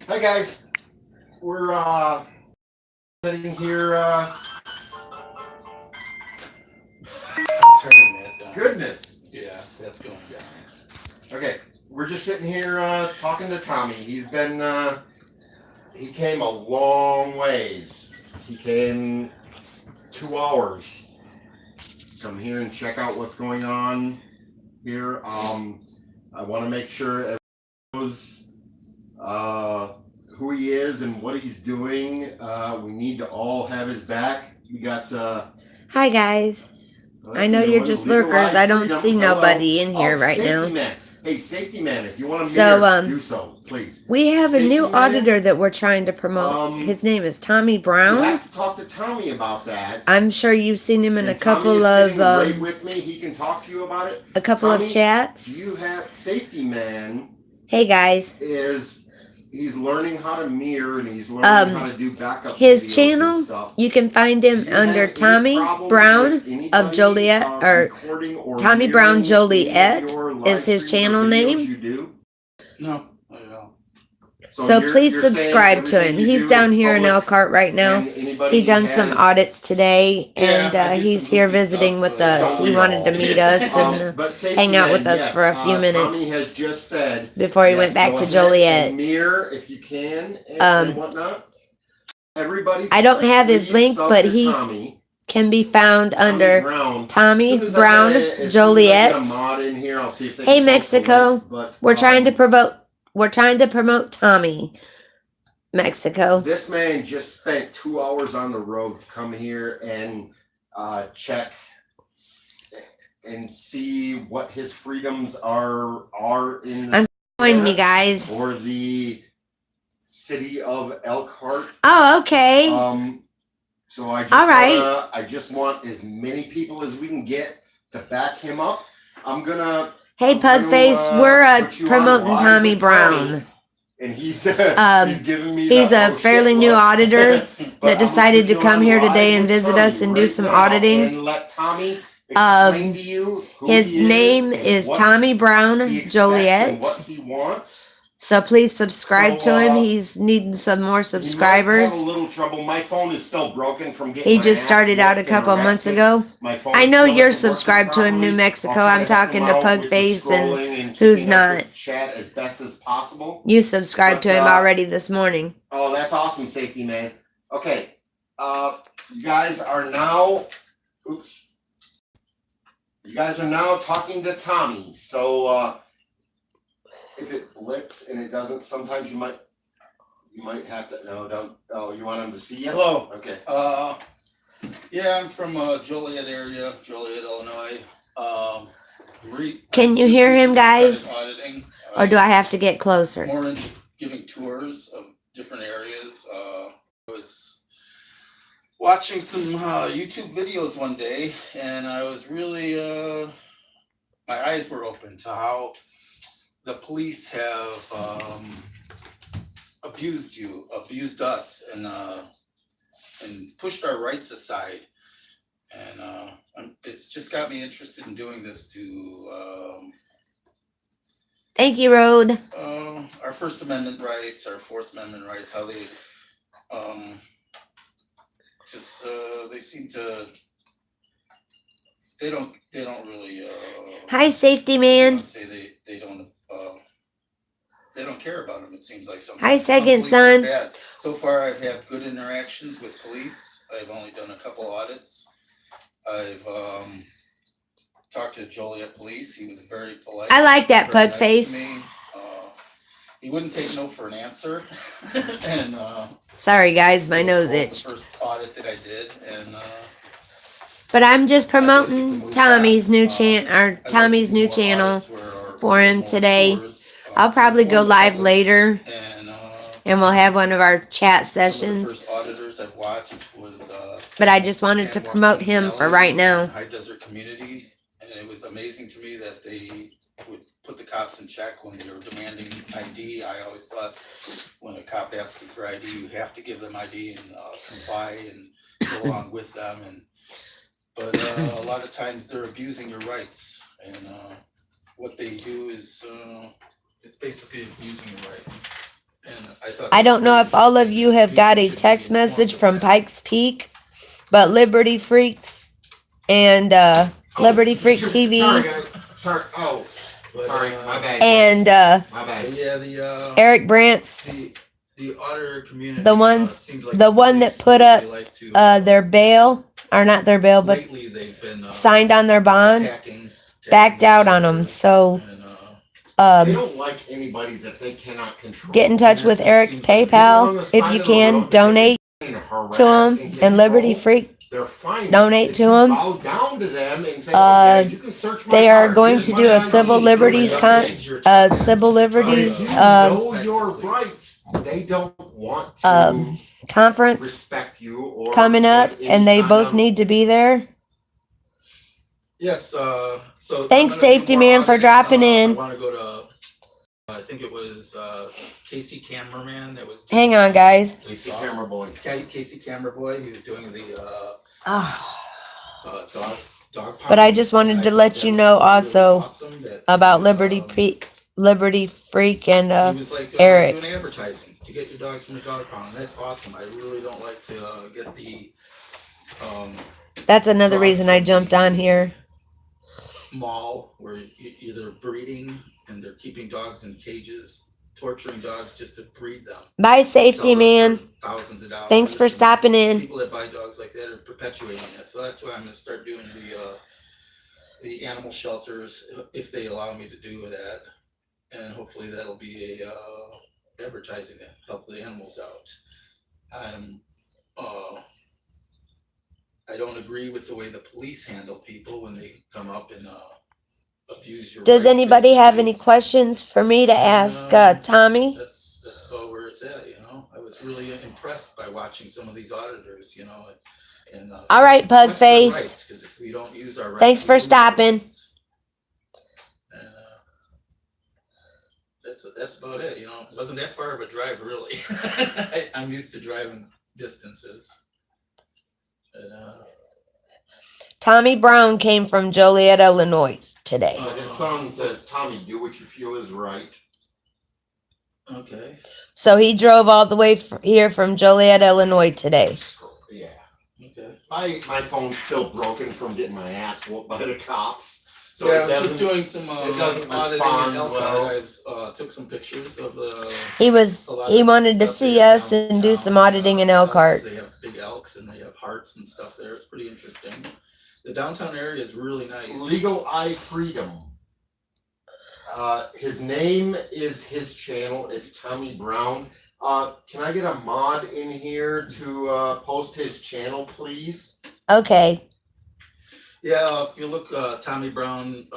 Hi guys, we're sitting here. Turning that down. Goodness. Yeah, that's going down. Okay, we're just sitting here talking to Tommy. He's been he came a long ways. He came 2 hours. Come here and check out what's going on here. I want to make sure everyone knows who he is and what he's doing. We need to all have his back. We got. Hi guys. I know you're just lurkers. I don't see nobody in here right now. Man. Hey, safety man, if you want to do so, please. We have a new auditor that we're trying to promote. His name is Tommy Brown. You have to talk to Tommy about that. I'm sure you've seen him in a couple of right with me. He can talk to you about it. A couple of chats. You have safety man. Hey guys. He's learning how to mirror and he's learning how to do backup. His channel, you can find him under Tommy Brown of Joliet, or Tommy Brown Joliet is his channel name. No, not at all. So please subscribe to him. He's down here in Elkhart right now. He done some audits today, and he's here visiting with us. He wanted to meet us and hang out with us for a few minutes before he went back to Joliet. Mirror if you can and whatnot. Everybody, I don't have his link, but he can be found under Tommy Brown Joliet. Hey Mexico, we're trying to promote Tommy, Mexico. This man just spent 2 hours on the road to come here and check and see what his freedoms are in the join me, guys. For the city of Elkhart. Oh, okay. So I just want as many people as we can get to back him up. Hey, Pugface, we're promoting Tommy Brown. And he's giving me he's a fairly new auditor that decided to come here today and visit us and do some auditing. And let Tommy explain to you who his name is Tommy Brown Joliet. What he wants. So please subscribe to him. He's needing some more subscribers. He might have a little trouble. My phone is still broken from getting. He just started out a couple months ago. I know you're subscribed to him, New Mexico. I'm talking to Pugface and who's not. Chat as best as possible. You subscribed to him already this morning. Oh, that's awesome, safety man. Okay, you guys are now. Oops. You guys are now talking to Tommy. So. If it blips and it doesn't, sometimes you might have to. No, don't. Oh, you want him to see you? Hello. Okay. Yeah, I'm from Joliet area, Joliet, Illinois. Can you hear him, guys? Or do I have to get closer? More into giving tours of different areas. I was watching some YouTube videos one day, and I was really my eyes were open to how the police have abused us, and pushed our rights aside, and it's just got me interested in doing this to. Thank you, Rode. Our First Amendment rights, our Fourth Amendment rights, how they they seem to. They don't really. Hi, safety man. Say they don't care about them. It seems like sometimes. Hi, second son. So far, I've had good interactions with police. I've only done a couple audits. I've talked to Joliet police. He was very polite. I like that Pugface. He wouldn't take no for an answer. And sorry, guys, my nose itched. The first audit that I did, and. But I'm just promoting Tommy's new Tommy's new channel for him today. I'll probably go live later, and we'll have one of our chat sessions. But I just wanted to promote him for right now. High desert community, and it was amazing to me that they would put the cops in check when they were demanding ID. I always thought when a cop asks you for ID, you have to give them ID and comply and go along with them. But a lot of times they're abusing your rights, and what they do is it's basically abusing your rights. And I thought I that was don't know very if all of interesting. you have got a People should be text informed message of from that. Pikes Peak, but Liberty Freaks and Liberty Freak TV Sorry, guys. Sorry. Oh, But, sorry. My bad. and My bad. But yeah, the Eric Brant's the auditor community. the ones seems like the one that police put up really like to, their bail, or not their bail, but lately they've been signed on their bond, attacking backed the out on them. auditors So and, They don't like anybody that they cannot control. get in touch with Eric's PayPal if you can. Donate to him, and Liberty Freak, They're fine. donate If to you him. bow down to them and say, "Okay, you can search my They are car, going here's to my do a ID, civil liberties civil But liberties if you know your rights, they don't want to conference respect you or coming up, get any and they kind both of- need to be there. yes. So Thanks, I'm gonna do Safety more Man, for auditing. dropping I in. want to go to. I think it was Casey Cameraman that was. Hang on, guys. Casey Camera Boy. Casey Camera Boy. He was doing the dog. But I pound, just and wanted I to thought let that you was know really also awesome that, about Liberty Freak and he was like Eric. doing advertising to get your dogs from the dog pound. And that's awesome. I really don't like to get the That's another reason I jumped on here. mall where either breeding and they're keeping dogs in cages, torturing dogs just to breed them. Bye, Safety Sell them Man. for thousands of dollars. Thanks for And stopping in. People that buy dogs like that are perpetuating that. So that's why I'm going to start doing the animal shelters if they allow me to do that, and hopefully that'll be a advertising to help the animals out. I don't agree with the way the police handle people when they come up and abuse your Does rights, anybody have basically. any questions for me to ask Tommy? That's about where it's at. I was really impressed by watching some of these auditors. And All right, flex their Pugface. rights, 'cause if we don't use our rights, Thanks we for lose our stopping. rights. And that's about it. It wasn't that far of a drive, really. I'm used to driving distances. And, Tommy Brown came from Joliet, Illinois today. That song says, "Tommy, do what you feel is right." okay. So he drove all the way here from Joliet, Illinois today. Yeah. Okay. My phone's still broken from getting my ass whooped by the cops. So Yeah, I it was just doesn't. doing some it doesn't auditing respond in Elkhart. well. I took some pictures of the. He wanted to see us and do some auditing in Elkhart. They have big elks and they have hearts and stuff there. It's pretty interesting. The downtown area is really nice. Legal Eye Freedom. His name is his channel. It's Tommy Brown. Can I get a mod in here to post his channel, please? Okay. Yeah, if you look Tommy Brown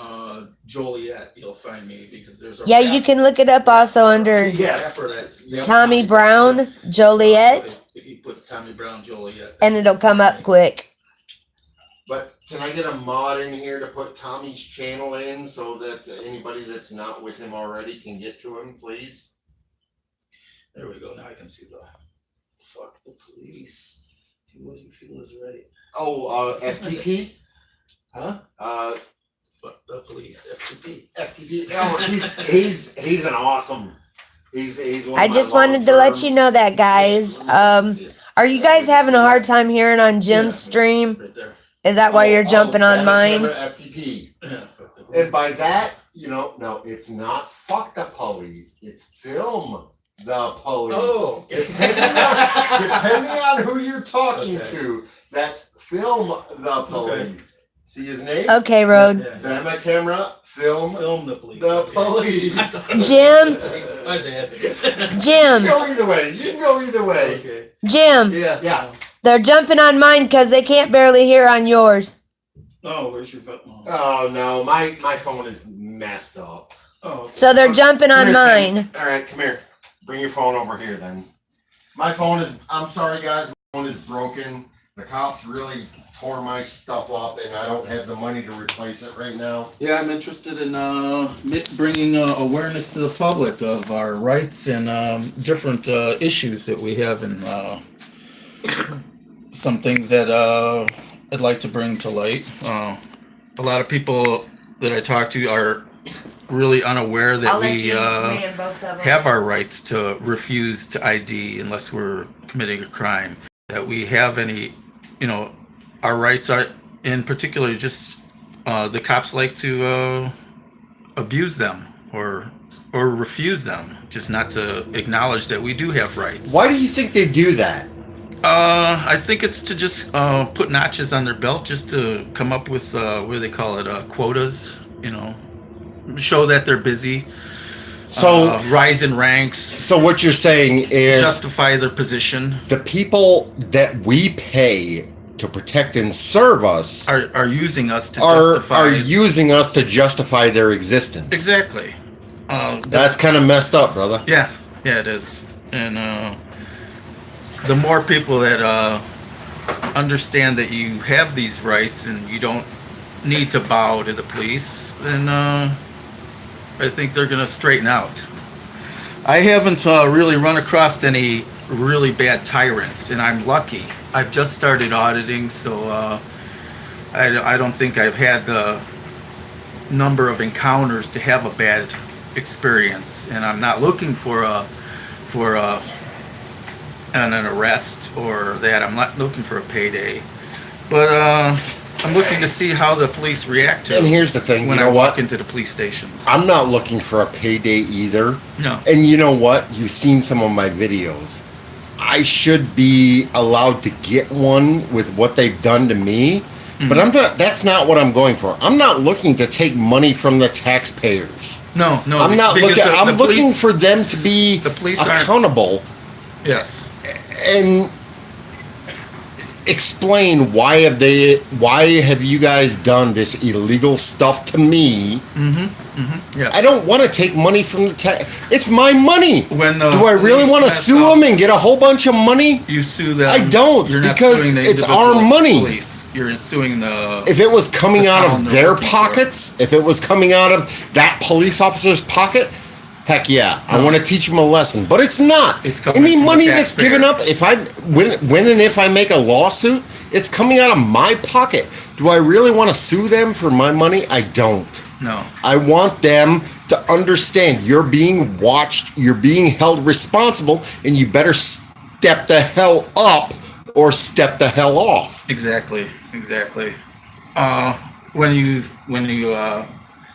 Joliet, you'll find me because there's a Yeah, you can look it up also under rapper that's Tommy Brown Joliet, If you put Tommy Brown Joliet, and it'll come up quick. But can I get a mod in here to put Tommy's channel in so that anybody that's not with him already can get to him, please? There we go. Now I can see the fuck the police. Do what you feel is right. Oh, FTP? Huh? Fuck the police. FTP. FTP. Oh, he's an awesome. He's one I of my just wanted to let you know that, guys. Are you guys having a hard time hearing on Jim's stream? Right there. Is that why you're jumping on mine? FTP. Yeah, And by that, no, it's not fuck the police. It's film the police. Oh. Depending on who you're talking Okay. to, that's film the police. See his name? Okay, Road. Then my camera, film the police. the Okay. police. Jim. My bad. You can Jim. go either way. You can go either way. Okay. Jim. Yeah. They're jumping on mine because they can't barely hear on yours. Oh, where's your phone? Oh no, my phone is messed up. Oh. Okay. So they're jumping on mine. All right, come here. Bring your phone over here then. My phone is, I'm sorry guys, my phone is broken. The cops really tore my stuff up and I don't have the money to replace it right now. Yeah, I'm interested in bringing awareness to the public of our rights and different issues that we have and some things that I'd like to bring to light. A lot of people that I talk to are really unaware that I'll let we you man both of them. have our rights to refuse to ID unless we're committing a crime. That we have any, our rights are, in particular, just the cops like to abuse them or refuse them, just not to acknowledge that we do have rights. Why do you think they do that? I think it's to just put notches on their belt, just to come up with what do they call it, quotas. Show that they're busy. So rise in ranks. So what you're saying is justify their position. The people that we pay to protect and serve us are using us to justify their existence. Exactly. That's kind of messed up, brother. Yeah, it is. And the more people that understand that you have these rights and you don't need to bow to the police, then I think they're going to straighten out. I haven't really run across any really bad tyrants, and I'm lucky. I've just started auditing, so I don't think I've had the number of encounters to have a bad experience, and I'm not looking for an arrest or that. I'm not looking for a payday, but I'm looking to see how the police react to. And here's the thing, when I walk into the police stations. I'm not looking for a payday either. No. And you know what? You've seen some of my videos. I should be allowed to get one with what they've done to me, but that's not what I'm going for. I'm not looking to take money from the taxpayers. No. I'm not looking. I'm looking for them to be accountable. Yes. And explain why have you guys done this illegal stuff to me? Yes. I don't want to take money from the tax. It's my money. Do I really want to sue them and get a whole bunch of money? You sue them. I don't, because it's our money. Police. You're suing the. If it was coming out of their pockets, if it was coming out of that police officer's pocket, heck yeah, I want to teach them a lesson. But it's not. It's coming any from money the that's taxpayer. given up. If when and if I make a lawsuit, it's coming out of my pocket. Do I really want to sue them for my money? I don't. No. I want them to understand you're being watched, you're being held responsible, and you better step the hell up or step the hell off. Exactly. When you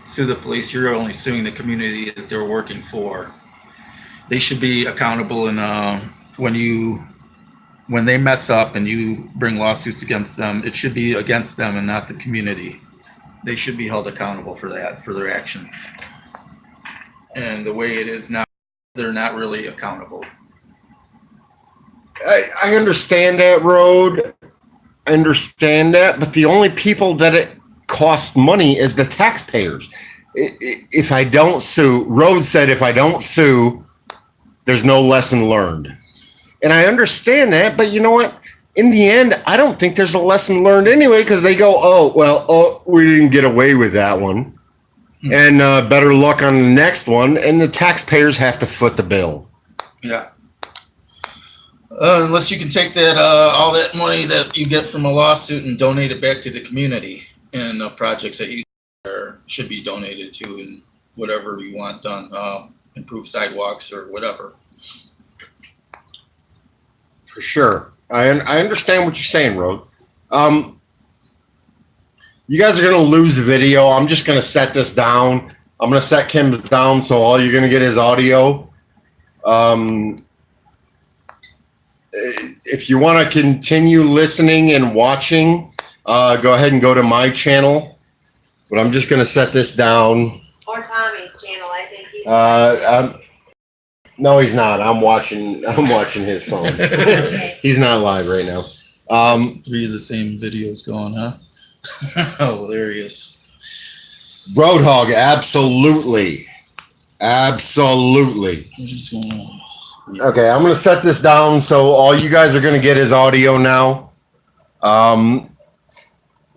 sue the police, you're only suing the community that they're working for. They should be accountable, and when they mess up and you bring lawsuits against them, it should be against them and not the community. They should be held accountable for that, for their actions. And the way it is now, they're not really accountable. I understand that, Road. I understand that, but the only people that it costs money is the taxpayers. If I don't sue, Road said if I don't sue, there's no lesson learned. And I understand that, but you know what? In the end, I don't think there's a lesson learned anyway, because they go, we didn't get away with that one. And better luck on the next one. And the taxpayers have to foot the bill. Yeah. Unless you can take that all that money that you get from a lawsuit and donate it back to the community and projects that you should be donated to and whatever you want done, improve sidewalks or whatever. For sure. I understand what you're saying, Road. You guys are going to lose the video. I'm just going to set this down. I'm going to set Kim's down, so all you're going to get is audio. If you want to continue listening and watching, go ahead and go to my channel. But I'm just going to set this down. Or Tommy's channel. I think he's. No, he's not. I'm watching his phone. Okay. He's not live right now. 3 of the same videos going, huh? Hilarious. Roadhog, absolutely. Okay, I'm going to set this down, so all you guys are going to get is audio now.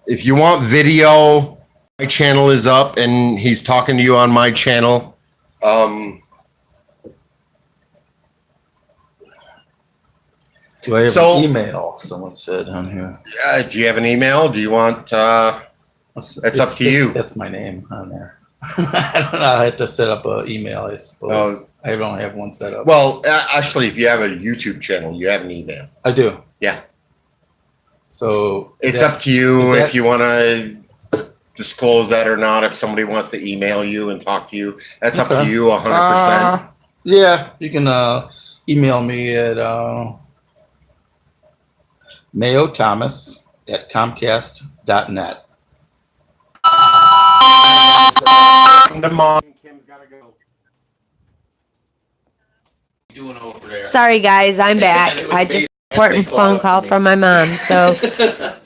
If you want video, my channel is up, and he's talking to you on my channel. Do I have an email? Someone said on here. Do you have an email? Do you want? It's up to you. That's my name on there. I don't know. I had to set up an email, I suppose. I don't have one set up. Well, actually, if you have a YouTube channel, you have an email. I do. Yeah. So it's up to you if you want to disclose that or not. If somebody wants to email you and talk to you, that's up to you 100%. Yeah, you can email me at mayothomas@comcast.net. Kim's gotta go. Doing over there. Sorry, guys, I'm back. I just important phone call from my mom. So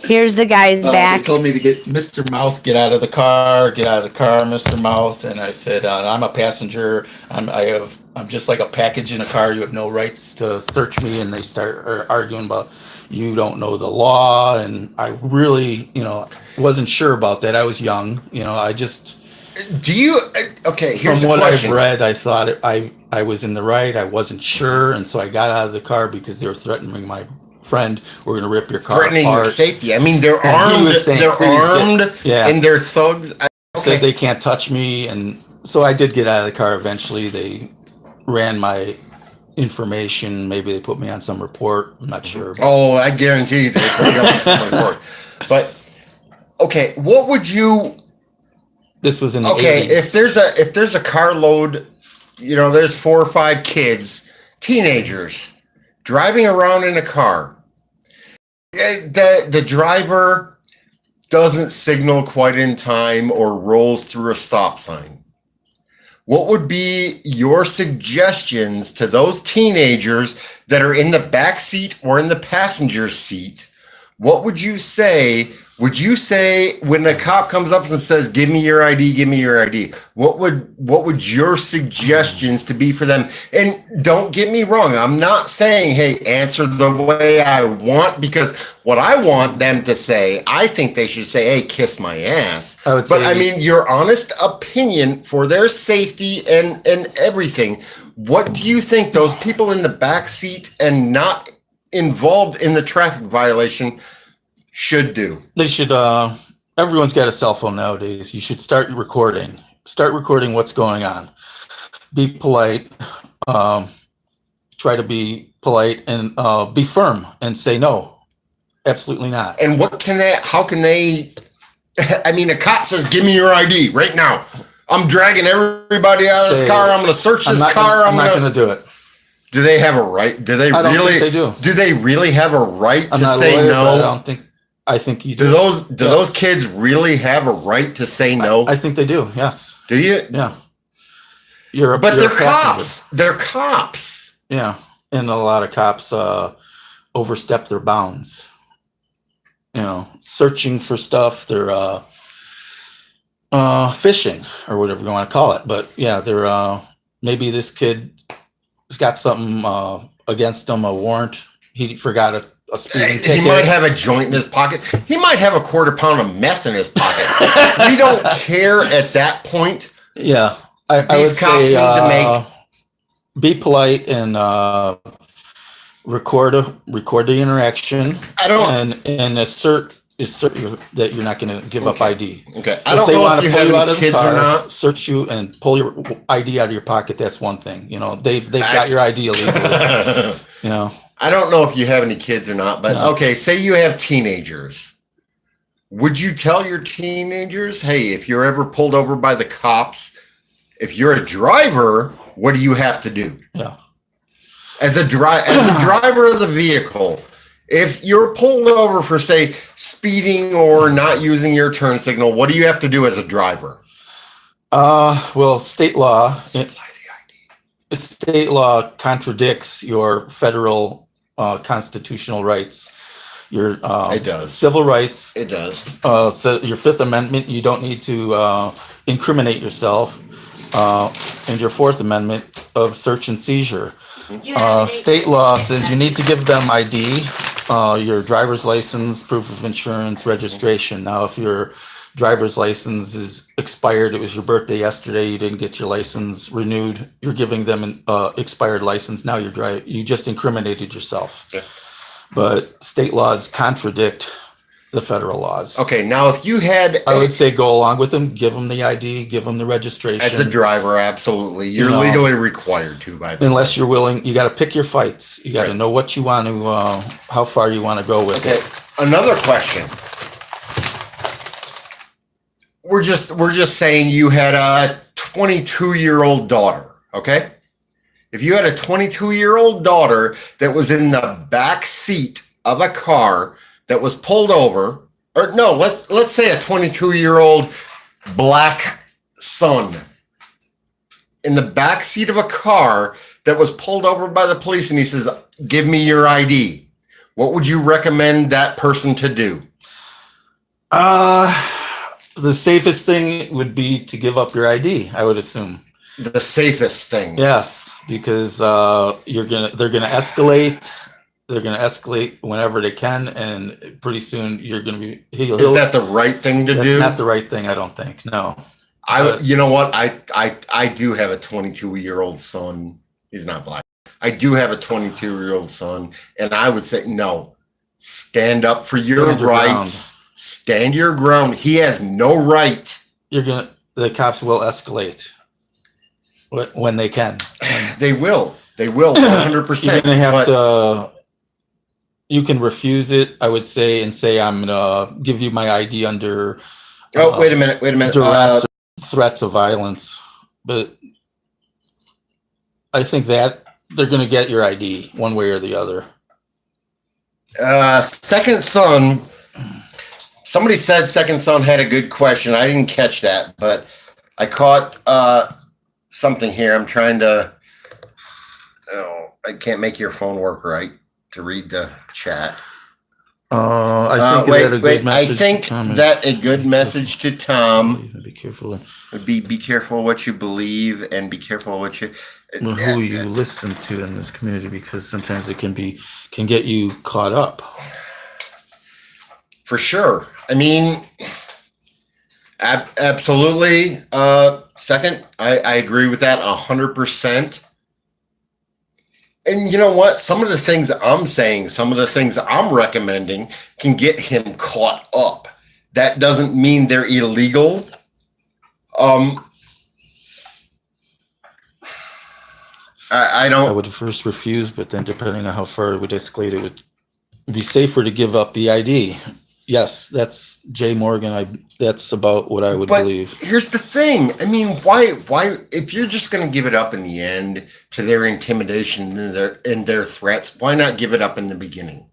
here's the guys back. They told me to get Mr. Mouth, get out of the car, Mr. Mouth, and I said, I'm a passenger. I'm just like a package in a car. You have no rights to search me. And they start arguing about you don't know the law, and I really, wasn't sure about that. I was young, I just. Do you? Okay, here's from what question. I've read, I thought I was in the right. I wasn't sure, and so I got out of the car because they were threatening my friend. We're going to rip your car threatening apart. Your safety. I mean, they're armed. They're armed, and they're thugs. Said they can't touch me, and so I did get out of the car. Eventually, they ran my information. Maybe they put me on some report. I'm not sure. Oh, I guarantee they put you on some report. But okay, what would you? This was in the 80s. If there's a carload, there's 4 or 5 kids, teenagers, driving around in a car. The driver doesn't signal quite in time or rolls through a stop sign. What would be your suggestions to those teenagers that are in the back seat or in the passenger seat? What would you say? Would you say when the cop comes up and says, "Give me your ID, give me your ID"? What would your suggestions to be for them? And don't get me wrong, I'm not saying, "Hey, answer the way I want," because what I want them to say, I think they should say, "Hey, kiss my ass." I mean, your honest opinion for their safety and everything. What do you think those people in the back seat and not involved in the traffic violation should do? They should. Everyone's got a cell phone nowadays. You should start recording. Start recording what's going on. Be polite. Try to be polite and be firm and say no. Absolutely not. And how can they? I mean, a cop says, "Give me your ID right now." I'm dragging everybody out of this car. I'm going to search this car. I'm not going to do it. Do they have a right? Do they I don't really? Think they do. Do they really have a right to say lawyer, no? I don't think. I think you do. Do those kids really have a right to say no? I think they do. Yes. Do you? Yeah. But they're cops. They're cops. Yeah, and a lot of cops overstep their bounds. Searching for stuff. They're fishing or whatever you want to call it. But yeah, they're maybe this kid has got something against him, a warrant. He forgot a speeding ticket. He might have a joint in his pocket. He might have a quarter pound of meth in his pocket. We don't care at that point. Yeah, I would say be polite and record the interaction. And assert that you're not going to give up ID. Okay, I don't know if you have any kids or not. Search you and pull your ID out of your pocket. That's one thing. They've got your ID illegally. I don't know if you have any kids or not, but okay, say you have teenagers. Would you tell your teenagers, "Hey, if you're ever pulled over by the cops, if you're a driver, what do you have to do?" Yeah. As a driver of the vehicle, if you're pulled over for, say, speeding or not using your turn signal, what do you have to do as a driver? Well, state law contradicts your federal constitutional rights. Your it does. Civil rights. It does. So your Fifth Amendment, you don't need to incriminate yourself, and your Fourth Amendment of search and seizure. State law says you need to give them ID, your driver's license, proof of insurance, registration. Now, if your driver's license is expired, it was your birthday yesterday, you didn't get your license renewed, you're giving them an expired license. Now you just incriminated yourself. Yeah. But state laws contradict the federal laws. Okay, now if you had, I would say go along with them, give them the ID, give them the registration. as a driver, absolutely, you're legally required to. By the unless you're willing, you got to pick your fights. You got to know what you want to, how far you want to go with it. Another question. We're just saying you had a 22-year-old daughter, okay? If you had a 22-year-old daughter that was in the back seat of a car that was pulled over, or no, let's say a 22-year-old black son in the back seat of a car that was pulled over by the police, and he says, "Give me your ID." What would you recommend that person to do? The safest thing would be to give up your ID, I would assume. The safest thing. Yes, because they're gonna escalate. They're gonna escalate whenever they can, and pretty soon you're gonna be. Is that the right thing to do? That's not the right thing, I don't think. No. You know what? I do have a 22-year-old son. He's not black. I do have a 22-year-old son, and I would say no. Stand up for your rights. Stand your ground. He has no right. The cops will escalate when they can. They will. They will 100%. You're gonna have to. You can refuse it, I would say, and say I'm gonna give you my ID under. Oh, wait a minute. Duress, threats of violence, but I think that they're gonna get your ID one way or the other. Second son. Somebody said second son had a good question. I didn't catch that, but I caught something here. I'm trying to. Oh, I can't make your phone work right to read the chat. I think that a good message to Tom. Be careful. Be careful what you believe, and be careful what you. Who you listen to in this community, because sometimes it can get you caught up. For sure. I mean, absolutely. Second, I agree with that 100%. And you know what? Some of the things I'm saying, some of the things I'm recommending can get him caught up. That doesn't mean they're illegal. I don't. I would first refuse, but then depending on how far it would escalate, it would be safer to give up the ID. Yes, that's Jay Morgan. That's about what I would believe. Here's the thing. I mean, why if you're just going to give it up in the end to their intimidation and their threats, why not give it up in the beginning?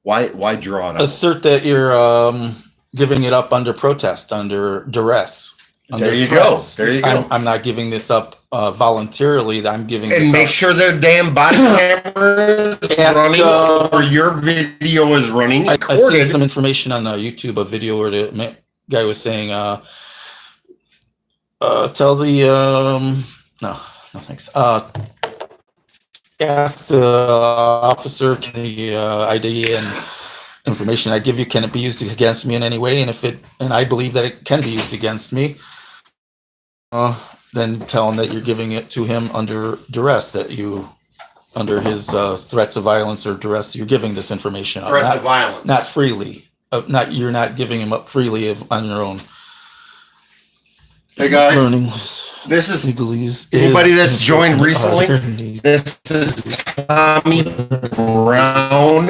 Why draw it up? Assert that you're giving it up under protest, under duress. There you go. There you go. I'm not giving this up voluntarily. I'm giving this and make up. Sure their damn body camera is running or your video is running. I see some information on YouTube, a video where the guy was saying, tell the no thanks. Ask the officer, can the ID and information I give you, can it be used against me in any way? And I believe that it can be used against me. Then tell him that you're giving it to him under duress, that you, under his threats of violence or duress, you're giving this information. Threats of violence. Not freely. You're not giving him up freely on your own. Hey guys, learning. This is legalese anybody that's joined recently. This is Tommy Brown.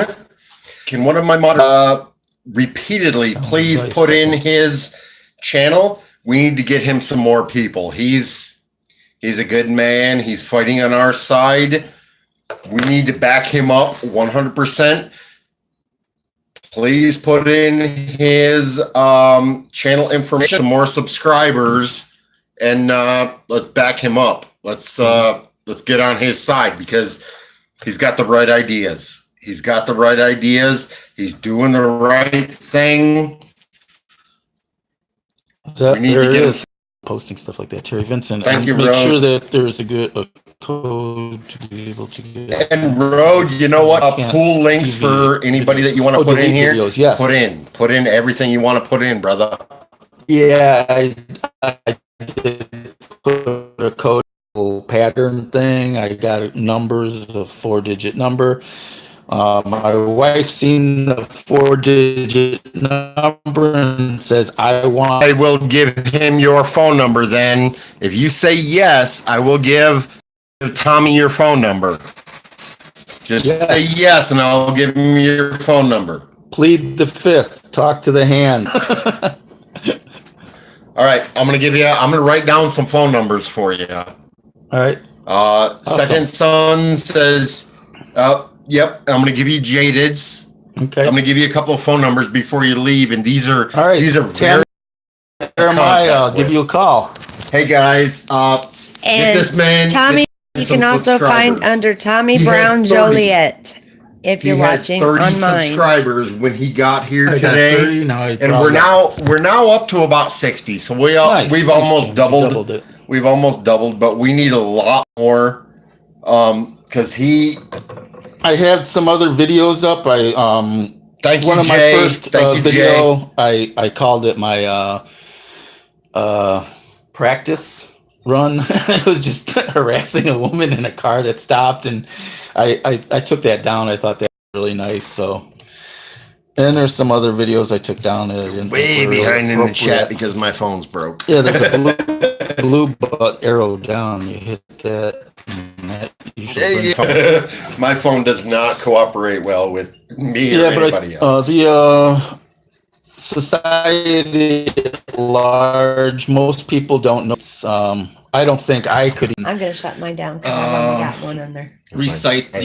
Can one of my moderators repeatedly please put in his channel? We need to get him some more people. He's a good man. He's fighting on our side. We need to back him up 100%. Please put in his channel information, some more subscribers, and let's back him up. Let's get on his side because he's got the right ideas. He's got the right ideas. He's doing the right thing. We need to get him posting stuff like that, Terry Vincent. Thank you, make Road. Sure that there's a code to be able to get. And Road, you know what? Pull links for anybody that you want to put in here. Videos, yes. Put in everything you want to put in, brother. Yeah, I did put a code pattern thing. I got numbers, a 4-digit number. My wife seen the 4-digit number and says, I will give him your phone number then. If you say yes, I will give Tommy your phone number. Just say yes and I'll give him your phone number. Plead the fifth. Talk to the hand. All right, I'm gonna write down some phone numbers for you. All right. Second son says, yep, I'm gonna give you Jaded's. Okay. I'm gonna give you a couple of phone numbers before you leave, and these are very. I'll give you a call. Hey guys, and get this man. Tommy, you can also find under Tommy Brown Joliet if you're watching on mine. Subscribers when he got here today, 30, and we're now up to about 60. So we've almost doubled it. We've almost doubled, but we need a lot more. Because I had some other videos up. Thank you, one of Jay. my first video. I called it my practice run. It was just harassing a woman in a car that stopped, and I took that down. I thought that was really nice. So, and there's some other videos I took down that I didn't way behind in the chat because my phone's broke. Yeah, there's a blue arrow down. You hit that. My phone does not cooperate well with me or anybody else. The society at large, most people don't know. I don't think I could. I'm gonna shut mine down because I've only got one on there. Recite the